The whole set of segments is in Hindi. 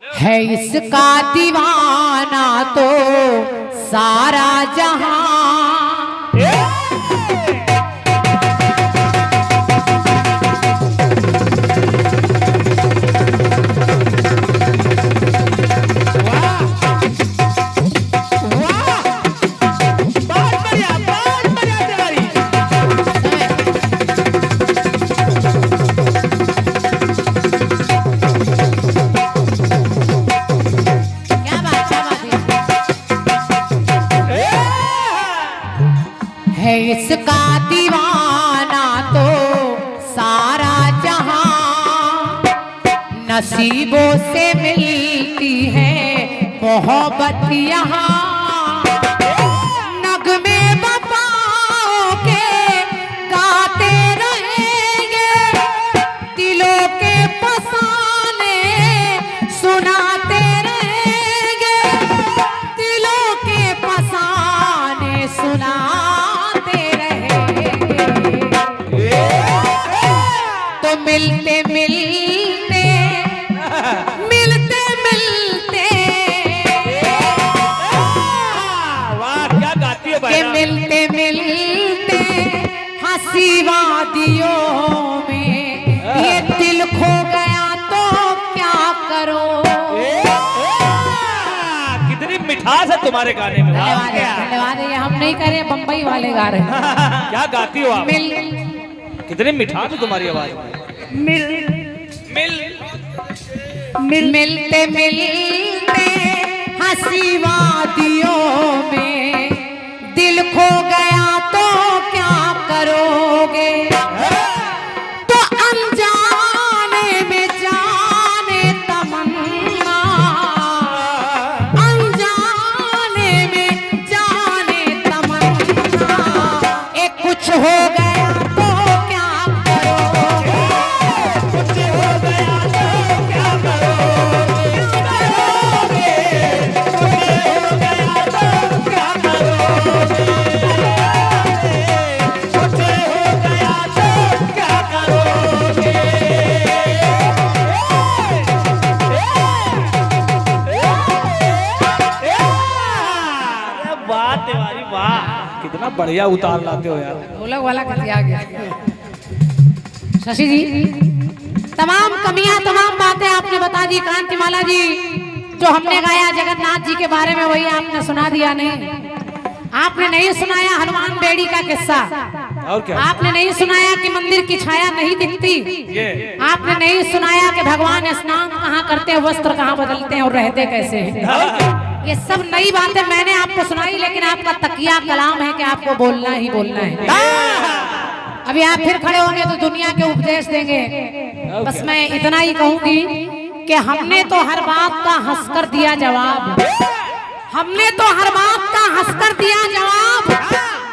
है इसका दीवाना तो सारा जहां। है इसका दीवाना तो सारा जहां। नसीबों से मिलती है मोहब्बत यहाँ। नगमे वफाओं के गाते रहेंगे, दिलों के फसाने सुनाते रहेंगे, दिलों के फसाने सुना मिलते मिलते मिलते मिलते। वाह क्या गाती है भाई। मिलते मिलते हंसी वादियों में ये दिल खो गया तो क्या करो। कितनी मिठास है तुम्हारे गाने में। धन्यवाद। ये हम नहीं कर रहे, बम्बई वाले गा रहे हैं। क्या गाती हो आप। कितनी मिठास है तुम्हारी आवाज में। मिलते मिलते हंसी वादियों में दिल खो गया तो क्या करोगे। तो अनजाने में जाने तमन्ना, अनजाने में जाने तमन्ना, एक कुछ हो गया तो क्या करोगे। कुछ हो गया तो क्या करोगे। कुछ हो गया तो क्या करोगे। वाह तिवारी वाह, कितना बढ़िया उतार लाते हो यार। ढोलक वाला कभी आ गया। शशि जी, तमाम कमियां तमाम बातें आपने बता दी। क्रांतिमाला जी जो हमने गाया जगन्नाथ जी के बारे में वही आपने सुना दिया। नहीं, आपने नहीं सुनाया हनुमान बेड़ी का किस्सा। और क्या। आपने नहीं सुनाया कि मंदिर की छाया नहीं दिखती। आपने नहीं सुनाया कि भगवान स्नान कहाँ करते हैं, वस्त्र कहाँ बदलते हैं और रहते कैसे हैं। ये सब नई बातें मैंने आपको सुनाई, लेकिन आपका तकिया कलाम है कि आपको बोलना ही बोलना है। अभी आप फिर खड़े होंगे तो दुनिया के उपदेश देंगे। बस मैं इतना ही कहूंगी कि हमने तो हर बात का हंसकर दिया जवाब। हमने तो हर बात का हंसकर दिया जवाब।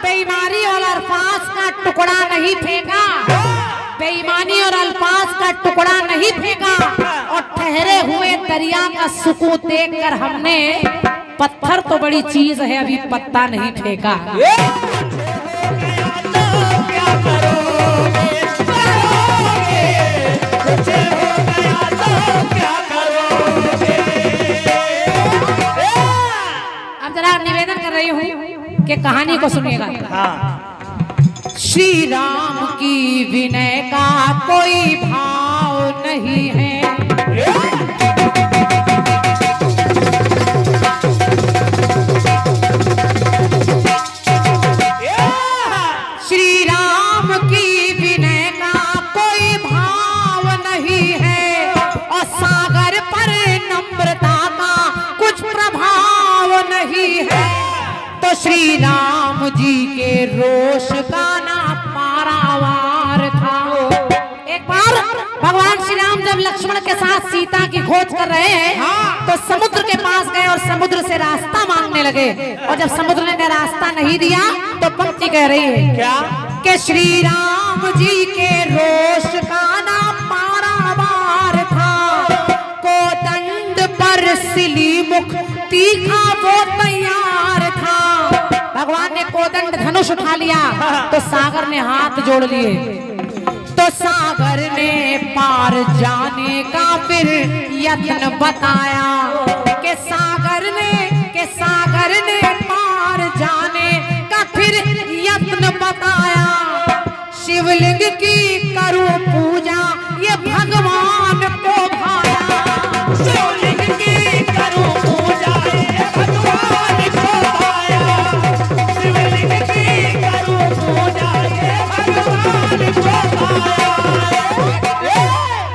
बेईमानी और अल्फाज का टुकड़ा नहीं फेंका, बेईमानी और अल्फाज का टुकड़ा नहीं फेंका। और ठहरे हुए दरिया का सुकून देखकर हमने पत्थर तो बड़ी चीज है, अभी पत्ता नहीं फेंका। अब जरा निवेदन कर रही हूँ कि कहानी को सुनिएगा। श्री राम की विनय का कोई भाव नहीं है। श्री राम की विनय का कोई भाव नहीं है, और सागर पर नम्रता का कुछ प्रभाव नहीं है। तो श्री राम जी के रोष का ना पारावार था। एक बार भगवान श्री राम जब लक्ष्मण के साथ सीता की खोज कर रहे हैं तो समुद्र के पास गए और समुद्र से रास्ता मांगने लगे। और जब समुद्र ने रास्ता नहीं दिया तो पंक्ति कह रही है क्या कि श्री राम जी के रोष का ना पारावार था। कोदंड पर सिली मुख तीखा वो तैयार था। भगवान ने कोदंड धनुष उठा लिया तो सागर ने हाथ जोड़ लिए। तो सागर ने पार जाने का फिर यत्न बताया कि सागर ने पार जाने का फिर यत्न बताया। शिवलिंग की करूं पूजा ये भगवान को भाया। शिवलिंग की करूं पूजा ये भगवान को भाया। शिवलिंग की करूं पूजा ये भगवान को भाया।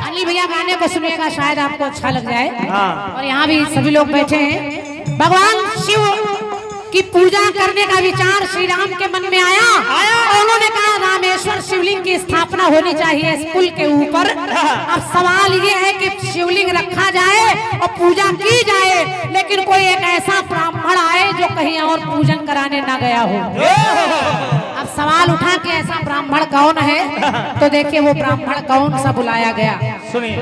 अली भैया गाने को सुनिएगा, शायद आपको अच्छा लग जाए। हाँ। और यहाँ भी सभी लोग बैठे हैं। भगवान शिव की पूजा करने का विचार श्री राम के मन में आया और उन्होंने कहा रामेश्वर शिवलिंग की स्थापना होनी चाहिए इस पुल के ऊपर। अब सवाल ये है कि शिवलिंग रखा जाए और पूजा की जाए, लेकिन कोई एक ऐसा ब्राह्मण आए जो कहीं और पूजन कराने ना गया हो। अब सवाल उठा कि ऐसा ब्राह्मण कौन है, तो देखिए वो ब्राह्मण कौन सा बुलाया गया। सुनिए।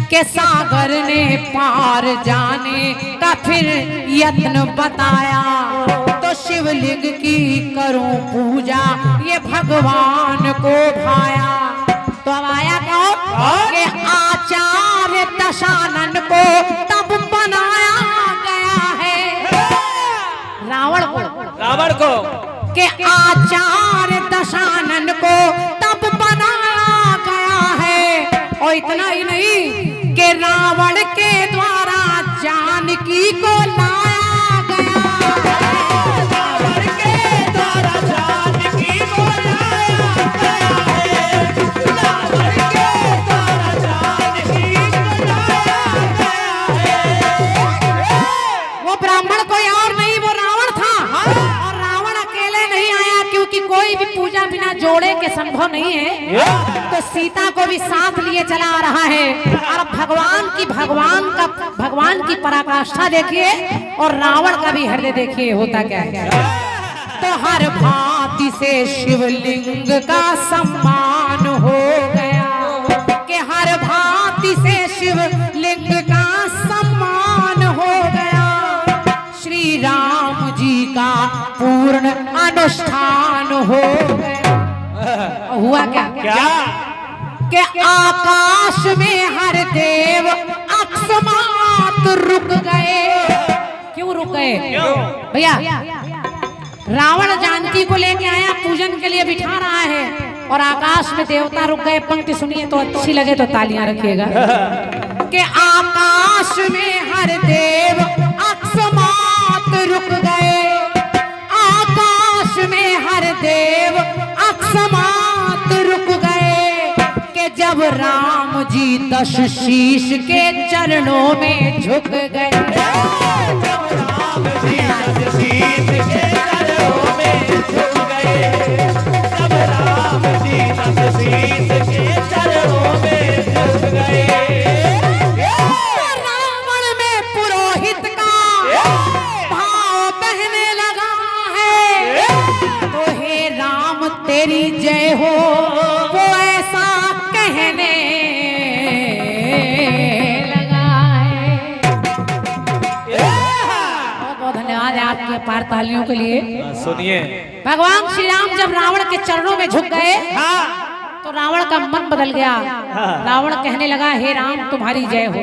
के सागर ने पार जाने का फिर यत्न बताया, तो शिवलिंग की करूं पूजा ये भगवान को भाया। तो अब आया कौन के आचार्य दशानन को तब बनाया गया है। रावण को के आचार्य दशानन को तब बनाया गया है। और इतना ही नहीं कि रावण के द्वारा जानकी को लाया गया। रावण के द्वारा जानकी को लाया गया है। रावण के द्वारा जानकी को लाया गया है। वो ब्राह्मण कोई और नहीं, वो रावण था। और रावण अकेले नहीं आया, क्योंकि कोई भी पूजा बिना जोड़े के संभव नहीं है। तो सीता को भी साथ लिए चला आ रहा है। और भगवान की पराकाष्ठा देखिए और रावण का भी हृदय देखिए होता क्या है। तो हर भांति से शिवलिंग का सम्मान हो गया कि हर भांति से शिवलिंग का सम्मान हो गया। श्री राम जी का पूर्ण अनुष्ठान हो गया। हुआ क्या कि आकाश में हर देव अकस्मात रुक गए। क्यों रुक गए भैया? रावण जानकी को लेके आया, पूजन के लिए बिठा रहा है और आकाश में देवता रुक गए। पंक्ति सुनिए तो अच्छी लगे तो तालियां रखिएगा। कि आकाश में हर देव अकस्मात रुक गए। आकाश में हर देव अकस्मात रुक गए कि जब राम जी दश शीश के चरणों में झुक गए। जब राम जी दश शीश के चरणों में झुक गए। जब राम जी दश शीश के चरणों में झुक गए। रावण में पुरोहित का भाव बहने लगा है। तो हे राम तेरी जय हो, वो ऐसा कहने लगा है। बहुत बहुत धन्यवाद है आपके अपार तालियों के लिए। सुनिए। भगवान श्री राम जब रावण के चरणों में झुक गए तो रावण का मन बदल गया। रावण कहने लगा हे राम तुम्हारी जय हो।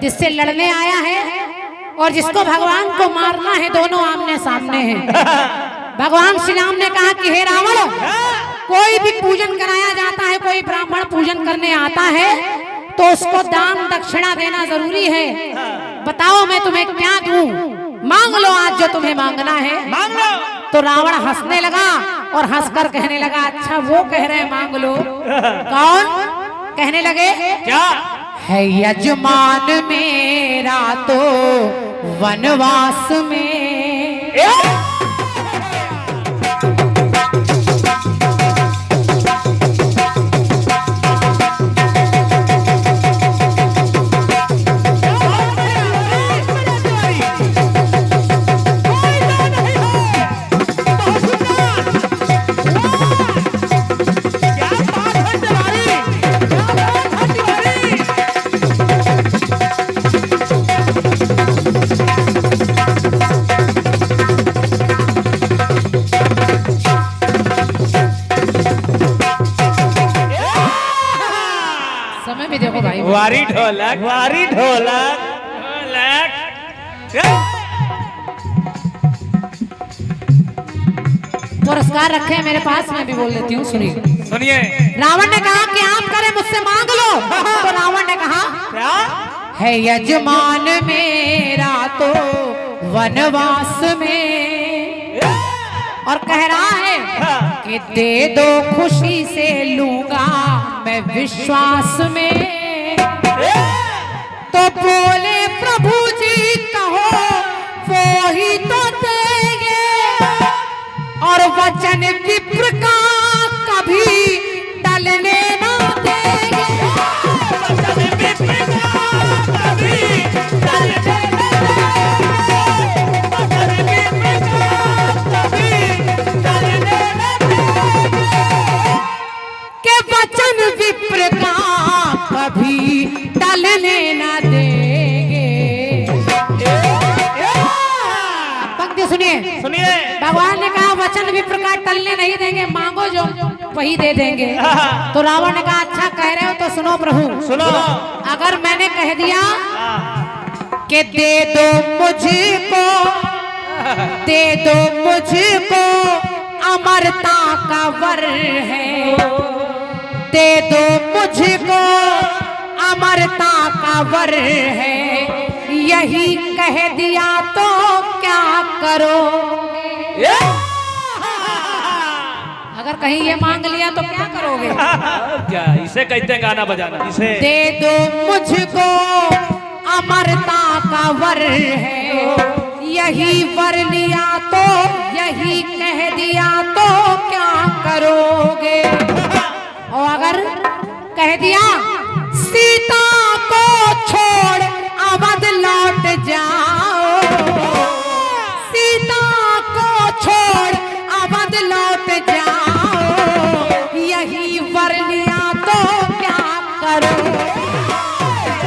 जिससे लड़ने आया है और जिसको भगवान को मारना है, दोनों आमने सामने हैं। भगवान श्री राम ने कहा कि हे रावण, कोई भी पूजन कराया जाता है, कोई ब्राह्मण पूजन करने आता है तो उसको दान दक्षिणा देना जरूरी है। बताओ मैं तुम्हें क्या दूं? मांग लो आज जो तुम्हें मांगना है। मांग लो। तो रावण हंसने लगा और हंसकर कहने लगा अच्छा वो कह रहे मांग लो। कौन कहने लगे? क्या है यजमान मेरा तो वनवास में। में भी देखो भाई। वारी ढोलक, वारी ढोलक, ढोलक। पुरस्कार रखे हैं मेरे पास, मैं भी बोल देती हूँ, सुनिए। सुनिए। रावण ने कहा कि आप करें मुझसे मांग लो। तो रावण ने कहा क्या है यजमान मेरा तो वनवास में, और कह रहा है कि दे दो खुशी से लूंगा मैं विश्वास में। तो बोले प्रभु जी कहो वो ही तो देंगे, और वचन विप्र का कभी टलने ना देंगे। वचन विप्र का कभी टलने ना देंगे। वचन विप्र का कभी टलने ना देंगे। के वचन विप्र का कभी टलने ना देंगे। पंक्ति सुनिए। सुनिए। भगवान ने कहा वचन विप्र का टलने नहीं देंगे, मांगो जो वही दे देंगे। तो रावण ने कहा अच्छा कह रहे हो तो सुनो प्रभु। सुनो। अगर मैंने कह दिया कि दे दो मुझको, दे दो मुझको अमरता का वर है, दे दो मुझको अमरता का वर है, यही कह दिया तो क्या करो। अगर कहीं ये मांग लिया तो क्या करोगे। क्या इसे कहते हैं गाना बजाना। इसे दे दो मुझको अमरता का वर है, यही वर लिया तो, यही कह दिया तो क्या करोगे। और अगर कह दिया सीता को छोड़ अवध लौट जाओ, सीता को छोड़ अवध लौट जाओ, यही वर लिया तो क्या करो।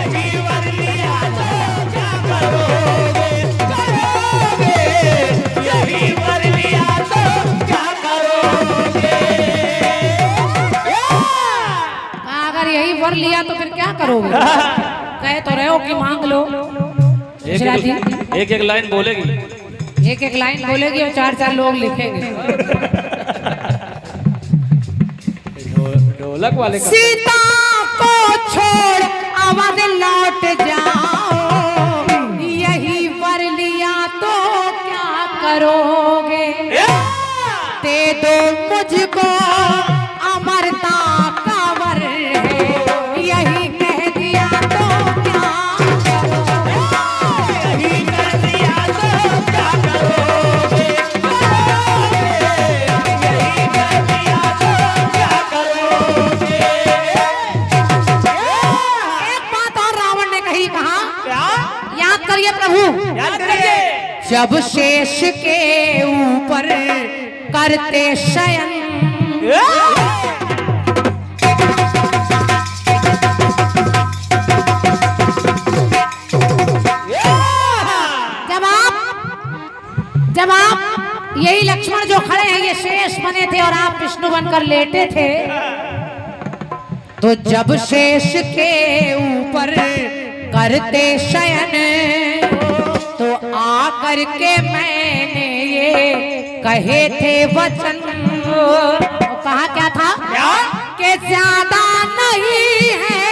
यही वर लिया तो क्या करोगे। करोगे। यही वर लिया तो क्या करोगे। अगर यही वर लिया तो फिर क्या करोगे। कहे तो रहे हो कि मांग लो। एक एक लाइन बोलेगी, एक एक लाइन बोलेगी और चार चार लोग लिखेंगे। ढोलक वाले का। सीता को छोड़ अवध लौट जाओ, यही वर लिया तो क्या करोगे। दे दो मुझको अमरता का वर है, यही कह दिया तो क्या करोगे। यही कह दिया तो क्या करोगे। यही कह दिया तो क्या करोगे। एक बात और रावण ने कही, कहा क्या याद करिए प्रभु, याद करिए। जब शेष के ऊपर करते शयन, जब आप यही लक्ष्मण जो खड़े हैं ये शेष बने थे और आप विष्णु बनकर लेटे थे, तो जब शेष के ऊपर करते शयन, तो आकर के मैंने ये कहे थे वचन। तो कहा क्या था कि ज्यादा नहीं है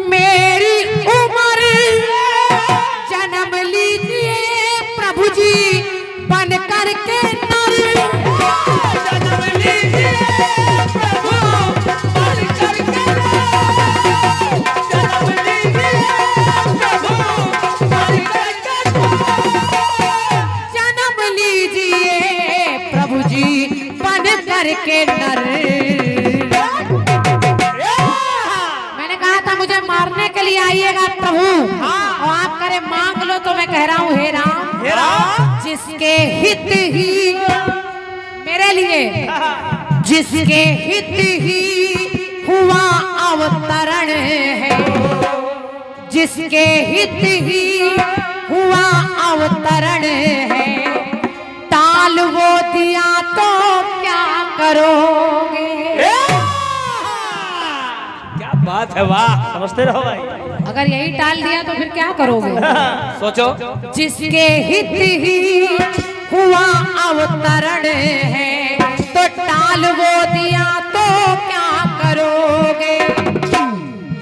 मेरी उम्र, जन्म लीजिए प्रभु जी बन कर के नर। जन्म लीजिए प्रभु बन कर के नर। जन्म लीजिए प्रभु बन कर के नर। जन्म लीजिए प्रभु जी बन कर के नर। मैंने कहा था मुझे मारने के लिए आइएगा प्रभु, और आप करे मांग लो, तो मैं कह रहा हूँ हे राम, जिसके हित ही मेरे लिए, जिसके हित ही हुआ अवतरण है, जिसके हित ही हुआ अवतरण है, टाल वो दिया तो क्या करोगे। बात है, वाह, समझते रहो भाई। अगर यही टाल दिया तो फिर क्या करोगे? सोचो। जिसके हित ही हुआ अवतरण है, तो टाल वो दिया तो क्या करोगे?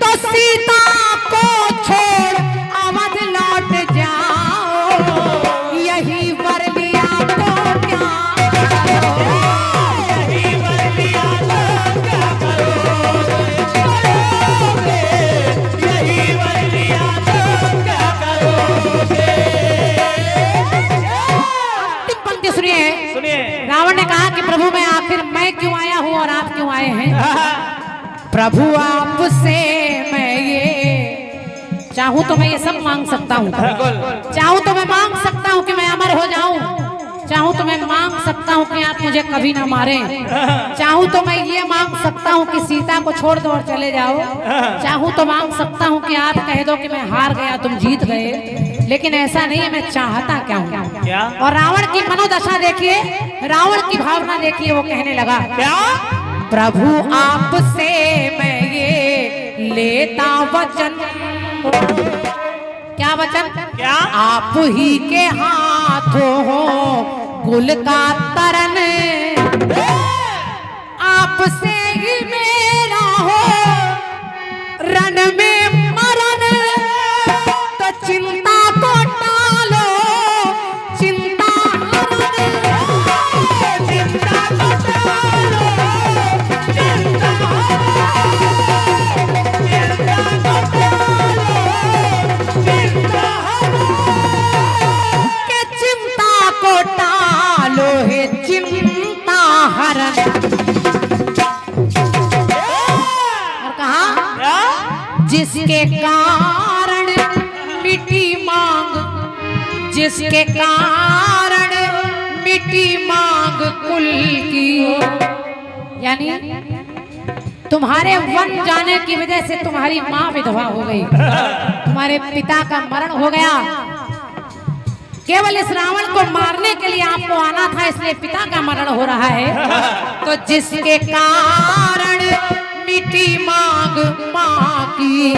तो सीता को छोड़ अवध लौट जाओ, यही वर लिया तो क्या करोगे? यही वर लिया तो क्या करोगे? यही वर लिया तो क्या करोगे? अंतिम पंक्ति सुनिए। सुनिए। रावण ने कहा कि प्रभु मैं आखिर मैं क्यों आया हूँ और आप क्यों आए हैं? प्रभु आपसे मैं ये चाहूं तो मैं ये सब मांग सकता हूँ। बिल्कुल। चाहूं तो मैं मांग सकता हूँ कि मैं अमर हो जाऊं। चाहूं तो मैं मांग सकता हूँ कि आप मुझे कभी ना मारें। चाहूं तो मैं ये मांग सकता हूँ कि सीता को छोड़ दो और चले जाओ। चाहूं तो मांग सकता हूँ कि आप कह दो कि मैं हार गया, तुम जीत गए। लेकिन ऐसा नहीं है, मैं चाहता क्या हूँ। क्या? और रावण की मनोदशा देखिए, रावण की भावना देखिए। वो कहने लगा, क्या? प्रभु आपसे मैं ये लेता वचन। क्या वचन? क्या? आप ही के हाथों हो गुल का तरन, आपसे ही मेरा हो रण में मरण। तो चिंता को टालो, चिंता हरण। चिंता को टालो, चिंता के चिंता को टालो है चिंता हरण। और कहा, जिसके कारण मिट्टी मांग, जिसके कारण मिट्टी मांग कुल की। यानी तुम्हारे वन जाने की वजह से तुम्हारी माँ विधवा हो गई, तुम्हारे पिता का मरण हो गया। केवल इस रावण को मारने के लिए आपको आना था, इसलिए पिता का मरण हो रहा है। तो जिसके कारण मिट्टी मांग माँ की,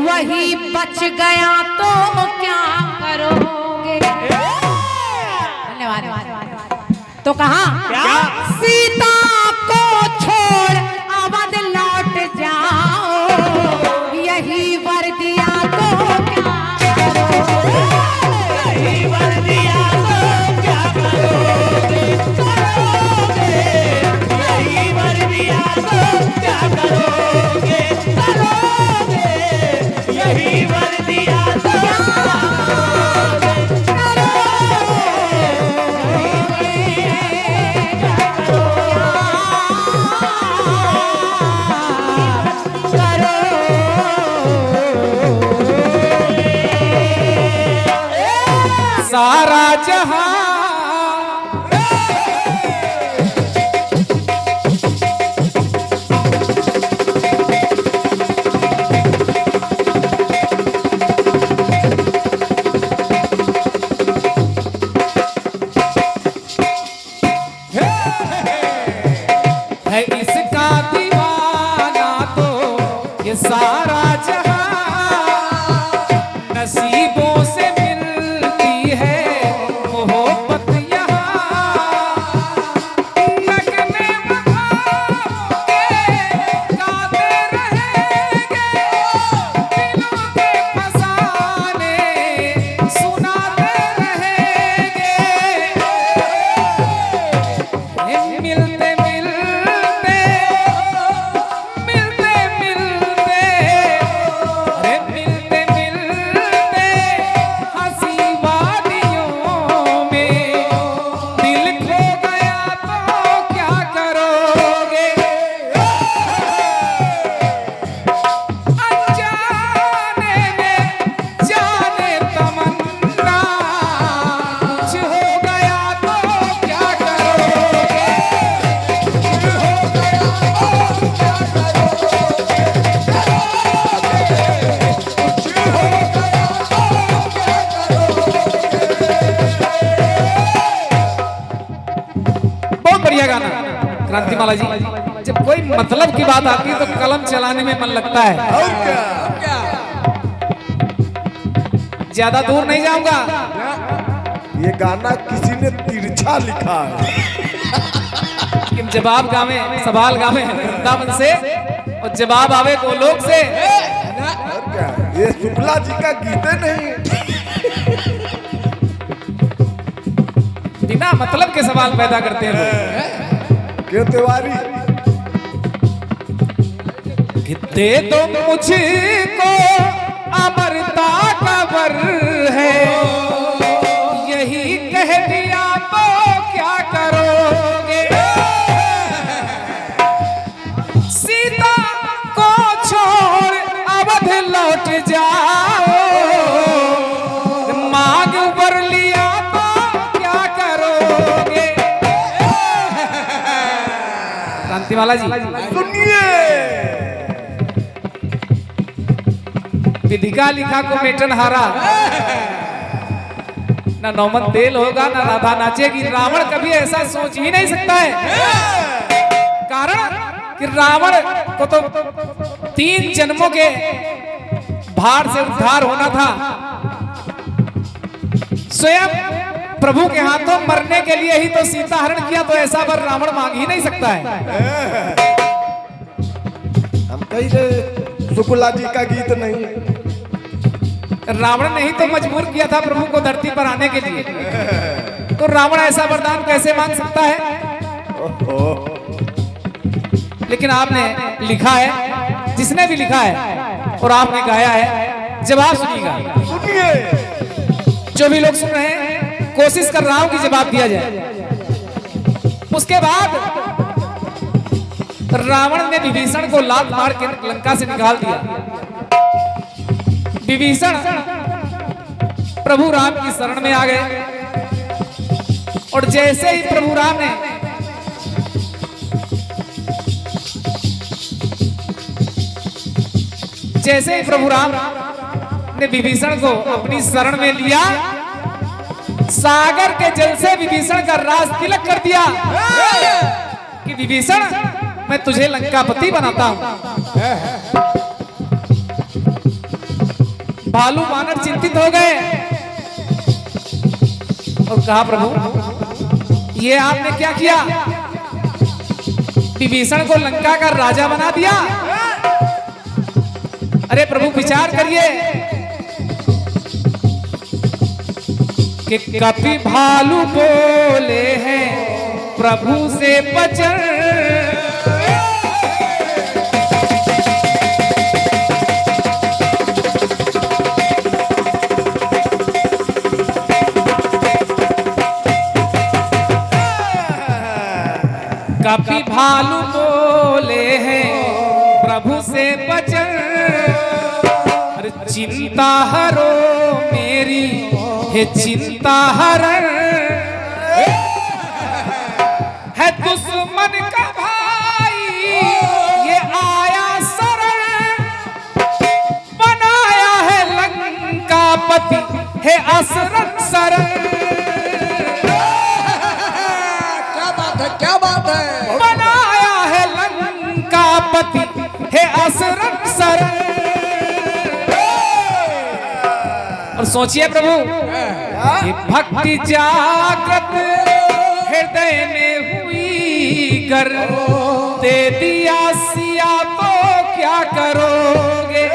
वही बच गया तो क्या करोगे? धन्यवाद। तो कहा, क्या? सीता को छोड़ अवध लौट जाओ, यही वर दिया तो क्या करोगे? यही वर दिया तो क्या करोगे? करोगे। यही वर दिया तो क्या करोगे? करोगे। यही वर दिया तो क्या सारा जहां है इसका दीवाना, तो ये सारा जहां नसीबों से मिलती है मोहब्बत यहाँ। लगने वफाओं के गाते रहेंगे, दिलों के फसाने सुनाते रहेंगे। मिलते मिलते मिलते मिलते, अरे मिलते मिलते हंसी वादियों में दिल खो गया तो क्या करोगे? अनजाने में जाने तमन्ना, कुछ हो गया तो क्या करोगे? बहुत बढ़िया गाना क्रांतिमाला जी। जब जब कोई मतलब की बात आती है तो कलम चलाने में मन लगता है। और क्या? ज्यादा दूर नहीं जाऊंगा। ये गाना किसी ने तिरछा लिखा है। कि जवाब गावे, सवाल गावे वृंदावन से और जवाब आवे गोलोक से। और क्या? ये शुक्ला जी का गीते नहीं। बिना मतलब के सवाल पैदा करते हैं लोग। क्यों तिवारी? दे दो मुझको अमरता का वर है, यही कह दिया तो क्या करोगे। सीता को छोड़ अवध लौट जाओ, मांग वर लिया तो क्या करोगे। शांतिमाला जी सुनिए, विधिका लिखा को मेटन हारा, ना नौमन तेल होगा ना राधा नाचेगी। रावण कभी ऐसा सोच ही नहीं सकता है। कारण कि रावण को तो 3 जन्मों के भार से उद्धार होना था। स्वयं प्रभु के हाथों मरने के लिए ही तो सीता हरण किया, तो ऐसा वर रावण मांग ही नहीं सकता है। हम कही रहे शुक्ला जी का गीत नहीं। रावण ने ही तो मजबूर किया था प्रभु को धरती पर आने के लिए, तो रावण ऐसा वरदान कैसे मांग सकता है। लेकिन आपने लिखा है, जिसने भी लिखा है और आपने गाया है, जवाब सुनिएगा। सुनिए, जो भी लोग सुन रहे हैं, कोशिश कर रहा हूं कि जवाब दिया जाए। उसके बाद रावण ने विभीषण को लात मार के लंका से निकाल दिया। विभीषण प्रभु राम की शरण में आ गए, और जैसे ही प्रभु राम ने विभीषण को अपनी शरण में लिया, सागर के जल से विभीषण का राज तिलक कर दिया कि विभीषण मैं तुझे लंकापति बनाता हूं। भालू वानर चिंतित हो गए और कहा प्रभु ये आपने क्या किया, विभीषण को लंका का राजा बना दिया। अरे प्रभु विचार करिए कि कपि भालू बोले हैं प्रभु से बचन, कपि भालू बोले हैं प्रभु से बचन। अरे चिंता हरो मेरी हे चिंता हरण, है दुश्मन का भाई ये आया शरण, बनाया है लंकापति हे असरन शरण। क्या बात है? बनाया है लंकापति हे असरन शरण। और सोचिए प्रभु कि भक्ति जागृत हृदय में हुई गर, दे दिया सिया तो क्या करोगे।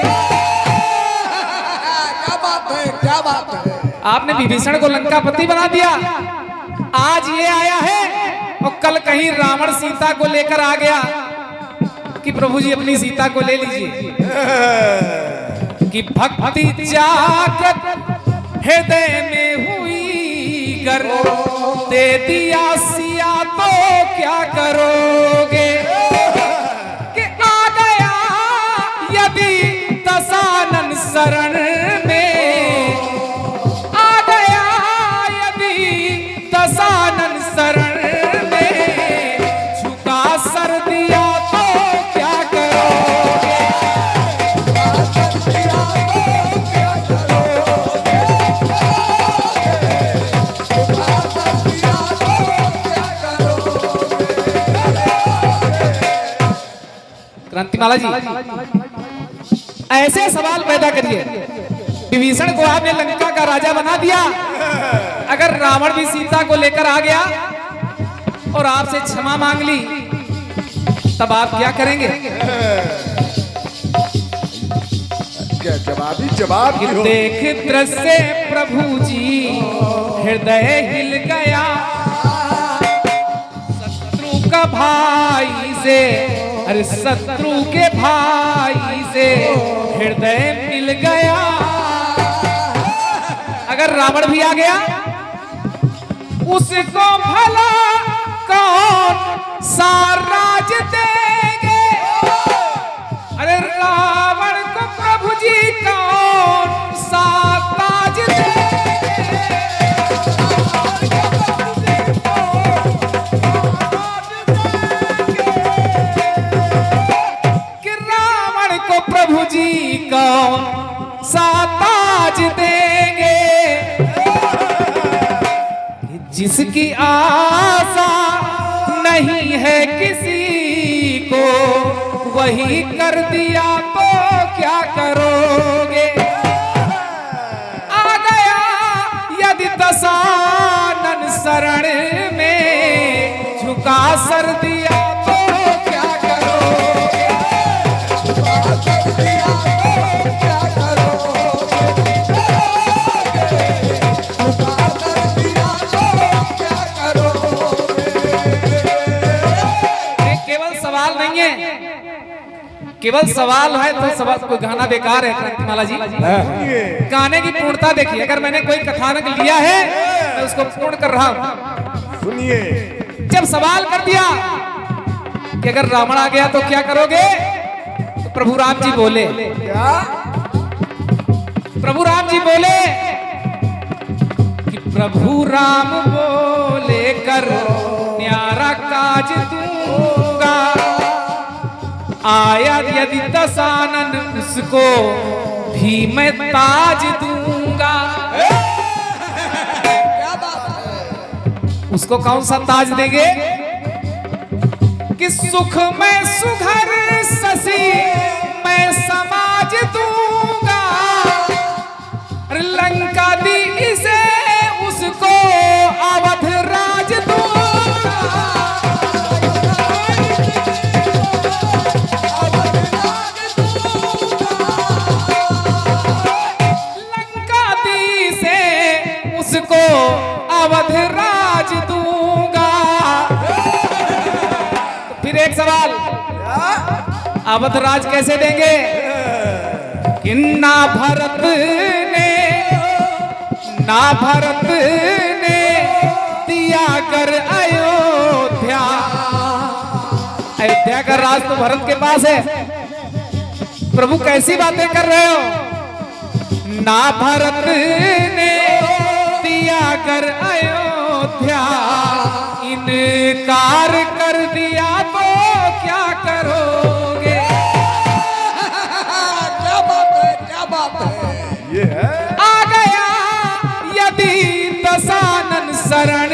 क्या बात है? क्या बात है? आपने विभीषण को लंकापति बना दिया, आज ये आया है और कल कहीं रावण सीता को लेकर आ गया कि प्रभु जी अपनी सीता को ले लीजिए। कि भक्ति जागृत हृदय में हुई गर, दे दिया सिया तो क्या करोगे। कि आ गया यदि दशानन शरण में, आ गया यदि दशानन शरण में, झुका सर दिया तो क्या करोगे। ग्रंथिमाला जी, ऐसे सवाल पैदा करिए। विभीषण को आपने लंका का राजा बना दिया, अगर रावण भी सीता को लेकर आ गया और आपसे क्षमा मांग ली, तब आप क्या करेंगे? क्या जवाब कि देख दृश्य प्रभु जी हृदय हिल गया, शत्रु का भाई से, अरे शत्रु के भाई से हृदय मिल गया। अगर रावण भी आ गया, उसको भला कौन सा राज देंगे? अरे रावण को प्रभु जी कौन सा ताज देंगे? कि रावण को प्रभु जी कौन सा ताज देंगे? जिसकी आशा नहीं है किसी को, वही कर दिया तो क्या करोगे? आ गया यदि दशानन शरण में, झुका सर दिया तो क्या करोगे? केवल सवाल है तो सवाल कोई गाना बेकार है ग्रंथिमाला जी। गाने की पूर्णता देखिए, अगर मैंने कोई कथानक लिया है मैं उसको पूर्ण कर रहा हूं। सुनिए, जब सवाल कर दिया कि अगर रावण आ गया तो क्या करोगे, तो प्रभु राम जी बोले, क्या प्रभु राम जी बोले कि प्रभु राम बोले कर न्यारा काज दूंगा, आया यदि दशानन उसको भी मैं ताज दूंगा। उसको कौन सा ताज देंगे? कि सुख में सुघर ससी मैं समाज दूंगा, लंका दी इसे उसको अवध राज दूंगा। उसको अवध राज दूंगा। फिर एक सवाल, अवध राज कैसे देंगे? कि ना भरत ने दिया कर अयोध्या, अयोध्या का राज तो भरत के पास है। प्रभु कैसी बातें कर रहे हो? ना भरत ने दिया कर अयोध्या, इनकार कर दिया तो क्या करोगे? क्या बात है, क्या बात है, ये है। आ गया यदि दशानन शरण